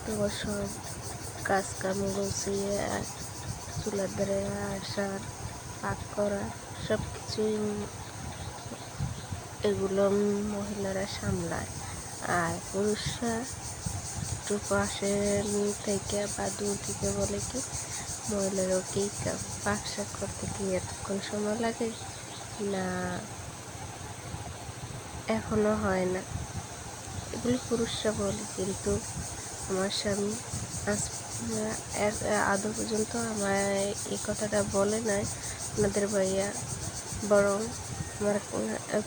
তো সব কাজ কাম গুছিয়ে চুলার ধারে আসার পাক করা সব কিছুই এগুলো মহিলারা সামলায়। আর পুরুষরা একটু পাশে থেকে বা দূর থেকে বলে কি মহিলারাও কি পাক শাক করতে কি এতক্ষণ সময় লাগে না, এখনো হয় না, এগুলি পুরুষরা বলে। কিন্তু আমার স্বামী আদৌ পর্যন্ত আমার এই কথাটা বলে নাই আপনাদের ভাইয়া, বরং আমার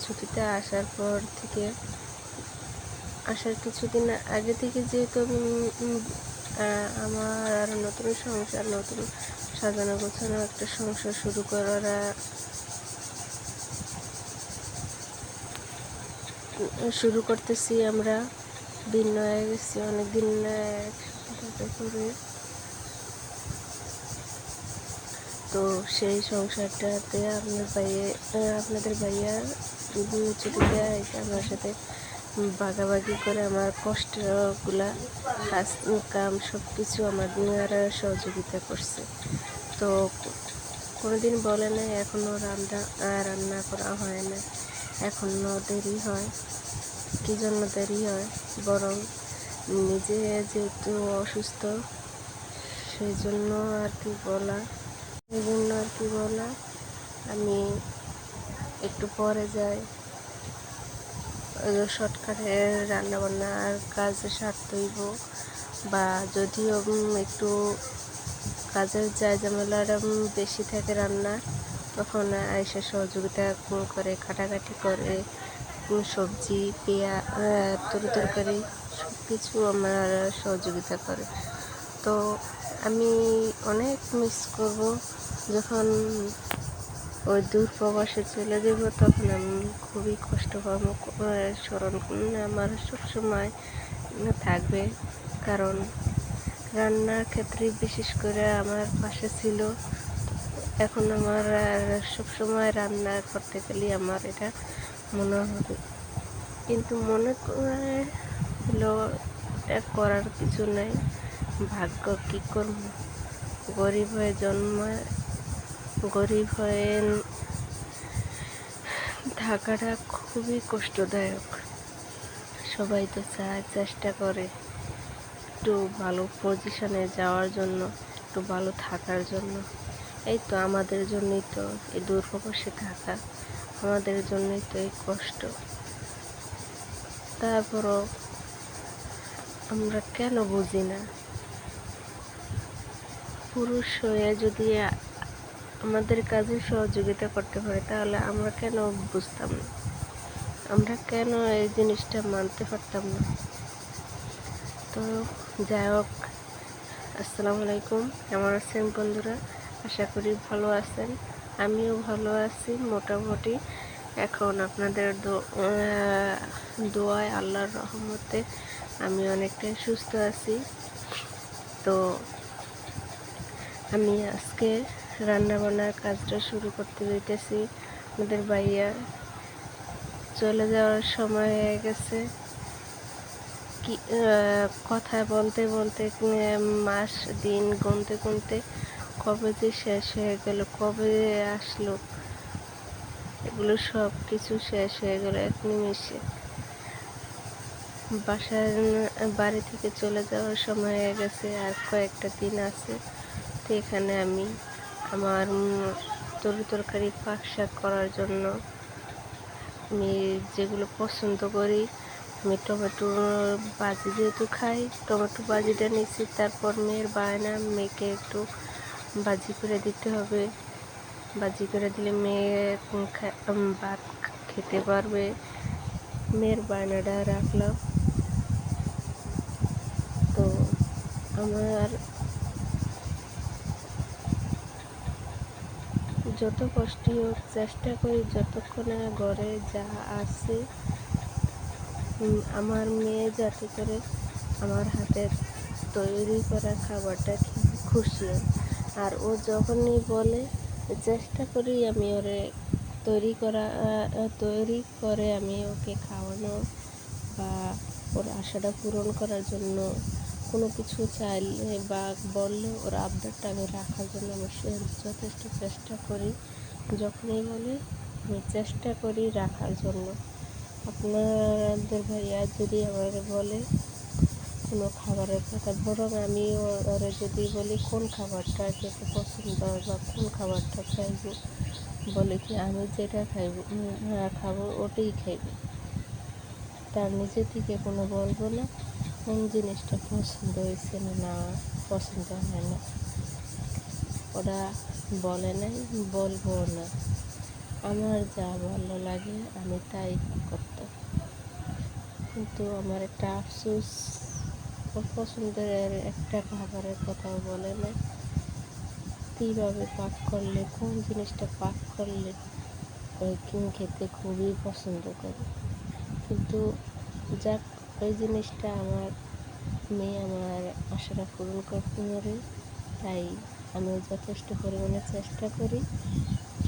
ছুটিতে আসার পর থেকে আসার কিছুদিন আগে থেকে যেহেতু আমার আর নতুন সংসার, নতুন সাজানো গোছানো একটা সংসার শুরু করতেছি। আমরা ভিন্ন হয়ে গেছি অনেকদিন একসাথে করে। তো সেই সংসারটাতে আপনাদের ভাইয়া ছুটিতে এসে আমার সাথে ভাগাভাগি করে আমার কষ্টগুলা কাজ কাম সব কিছু আমার সহযোগিতা করছে। তো কোনোদিন বলে না এখনও রান্না করা হয় না, এখনও দেরি হয়। কী জন্য দেরি হয়? বরং নিজে যেহেতু অসুস্থ সেই জন্য আর কি বলা। আমি একটু পরে যাই, শর্টকাটে রান্নাবান্নার কাজ সারতেইব, বা যদিও একটু কাজের ঝামেলাটা বেশি থাকে রান্না, তখন আইসা সহযোগিতা করে, কাটাকাটি করে, সবজি তরকারি সব কিছু আমার সহযোগিতা করে। তো আমি অনেক মিস করব যখন ওই দূর প্রবাসে চলে যাব, তখন আমি খুবই কষ্ট পাবো। স্মরণ আমার সবসময় থাকবে, কারণ রান্নার ক্ষেত্রে বিশেষ করে আমার পাশে ছিল। এখন আমার সবসময় রান্না করতে গেলে আমার এটা মনে হবে, কিন্তু মনে হলো এটা করার কিছু নেই, ভাগ্য কী করব। গরিব হয়ে থাকাটা খুবই কষ্টদায়ক। সবাই তো চায়, চেষ্টা করে একটু ভালো পজিশনে যাওয়ার জন্য, একটু ভালো থাকার জন্য। এই তো আমাদের জন্যই তো এই দূরপ্রবাসে থাকা, আমাদের জন্যই তো এই কষ্ট। তারপরও আমরা কেন বুঝি না? পুরুষ হয়ে যদি আমাদের কাজে সহযোগিতা করতে পারে, তাহলে আমরা কেন বুঝতাম না? আমরা কেন এই জিনিসটা মানতে পারতাম না? তো যাই হোক, আসসালামু আলাইকুম। কেমন আছেন বন্ধুরা? আশা করি ভালো আছেন। আমিও ভালো আছি মোটামুটি। এখন আপনাদের দোয়ায়, আল্লাহর রহমতে আমি অনেকটাই সুস্থ আছি। তো আমি আজকে রান্নাবান্নার কাজটা শুরু করতে যেতেছি। আমাদের ভাইয়া চলে যাওয়ার সময় হয়ে গেছে। কি কথা বলতে বলতে মাস দিন গুনতে কবে যে শেষ হয়ে গেল, কবে আসলো, এগুলো সব কিছু শেষ হয়ে গেল এক নিমেষে। বাড়ি থেকে চলে যাওয়ার সময় হয়ে গেছে, আর কয়েকটা দিন আছে। তো এখানে আমি আমার তরকারি পাক শাক করার জন্য আমি যেগুলো পছন্দ করি, আমি টমেটো ভাজি যেহেতু খাই, টমেটো ভাজিটা নিচ্ছি। তারপর মেয়ের বায়না, মেয়েকে একটু ভাজি করে দিতে হবে। ভাজি করে দিলে মেয়ে ভাত খেতে পারবে। মেয়ের বায়নাটা রাখলাম। তো আমার যত কষ্টই হোক চেষ্টা করি যতক্ষণে ঘরে যা আছে আমার মেয়ে যাতে করে আমার হাতের তৈরি করা খাবারটা খেয়ে খুশি হয়। আর ও যখনই বলে, চেষ্টা করি আমি ওরে তৈরি করে আমি ওকে খাওয়ানো বা ওর আশাটা পূরণ করার জন্য কোনো কিছু চাইলে বা বললে ওর আবদারটা আমি রাখার জন্য আমি যথেষ্ট চেষ্টা করি। যখনই বলে আমি চেষ্টা করি রাখার জন্য। আপনাদের ভাইয়া যদি আমাকে বলে কোনো খাবারের কথা, বরং আমি ওরে যদি বলি কোন খাবারটা খেতে পছন্দ হয় বা কোন খাবারটা খাইব, বলে কি আমি যেটা খাইব খাবো ওটাই খাইবে। তার নিজে থেকে কোনো বলবো না কোন জিনিসটা পছন্দ হয়েছে না পছন্দ হয় না, ওরা বলে নাই, বলবো না। আমার যা ভালো লাগে আমি তাই করতাম। কিন্তু আমার একটা আফসোস, ওর পছন্দের একটা খাবারের কথাও বলে না, কীভাবে পাক করলে কোন জিনিসটা পাক করলে খেতে খুবই পছন্দ করে। কিন্তু যাক, ওই জিনিসটা আমার মেয়ে আমার আশাটা পূরণ করতে পারে, তাই আমি যথেষ্ট পরিমাণে চেষ্টা করি।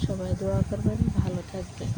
সবাই দোয়া করবেন, ভালো থাকবেন।